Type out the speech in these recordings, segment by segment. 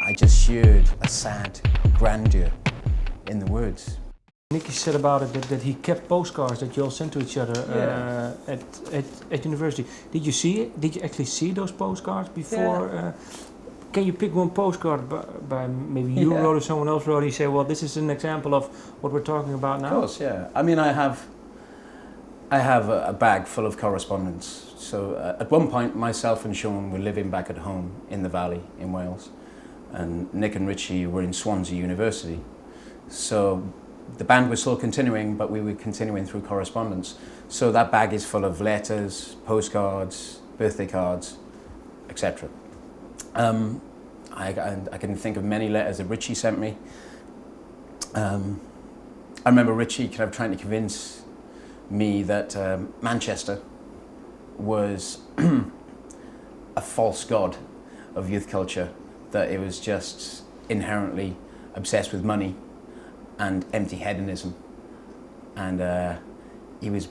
I just heard a sad grandeur in the words. Nicky said about it that he kept postcards that you all sent to each other at university. Did you see it? Did you actually see those postcards before? Yeah. Can you pick one postcard by maybe you wrote or someone else wrote and you say, well, this is an example of what we're talking about now? Of course, yeah. I mean, I have a bag full of correspondence. So at one point, myself and Sean were living back at home in the valley in Wales, and Nick and Richie were in Swansea University. So the band was still continuing, but we were continuing through correspondence. So that bag is full of letters, postcards, birthday cards, etc. I can think of many letters that Richie sent me. I remember Richie kind of trying to convince me that Manchester was a false god of youth culture, that it was just inherently obsessed with money and empty hedonism, and he was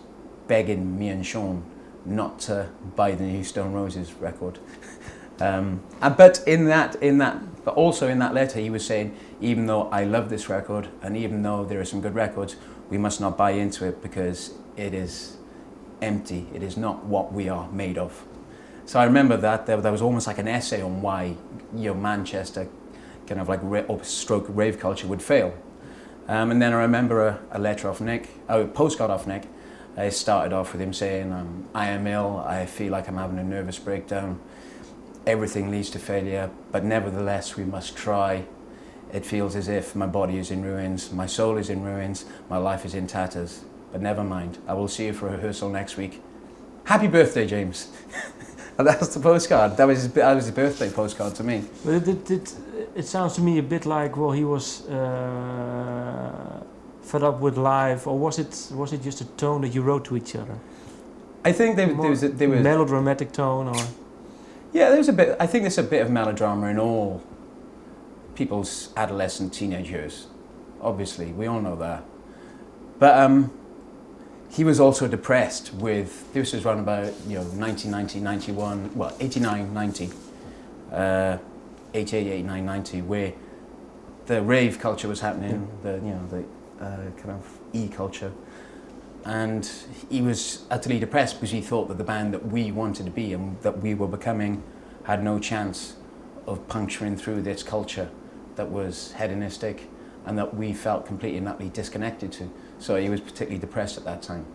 begging me and Sean not to buy the new Stone Roses record. But also in that letter he was saying, even though I love this record and even though there are some good records, we must not buy into it because it is empty. It is not what we are made of. So I remember that there was almost like an essay on why Manchester kind of like stroke rave culture would fail. And then I remember a letter off Nick, a postcard off Nick. I started off with him saying, I am ill, I feel like I'm having a nervous breakdown. Everything leads to failure, but nevertheless we must try. It feels as if my body is in ruins, my soul is in ruins, my life is in tatters. But never mind, I will see you for rehearsal next week. Happy birthday, James. And that's the postcard. That was his birthday postcard to me. But it sounds to me a bit like, well, he was fed up with life, or was it just a tone that you wrote to each other? I think there was melodramatic tone, or there was a bit. I think there's a bit of melodrama in all people's adolescent, teenage years. Obviously, we all know that. But he was also depressed with. This was around about 1990, 91, well 89, 90, 88, 89, 90, where the rave culture was happening, the kind of e-culture, and he was utterly depressed because he thought that the band that we wanted to be and that we were becoming had no chance of puncturing through this culture that was hedonistic and that we felt completely and utterly disconnected to. So he was particularly depressed at that time.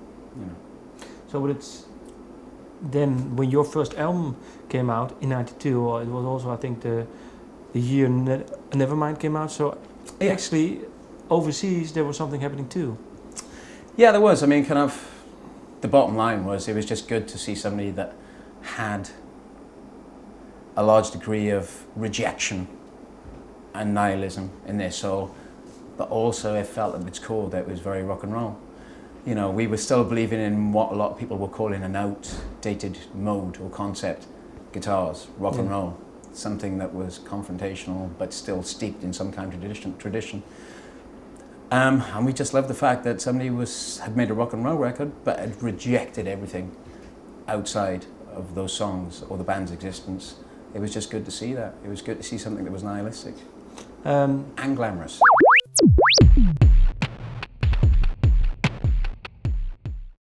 So but it's then when your first album came out in '92, or it was also I think the year Nevermind came out. So actually overseas there was something happening too. Yeah, there was. I mean, kind of the bottom line was it was just good to see somebody that had a large degree of rejection and nihilism in their soul, but also it felt at its core that it was very rock and roll. We were still believing in what a lot of people were calling an outdated mode or concept, guitars, rock and roll, something that was confrontational but still steeped in some kind of tradition. And we just loved the fact that somebody had made a rock and roll record but had rejected everything outside of those songs or the band's existence. It was just good to see that. It was good to see something that was nihilistic and glamorous.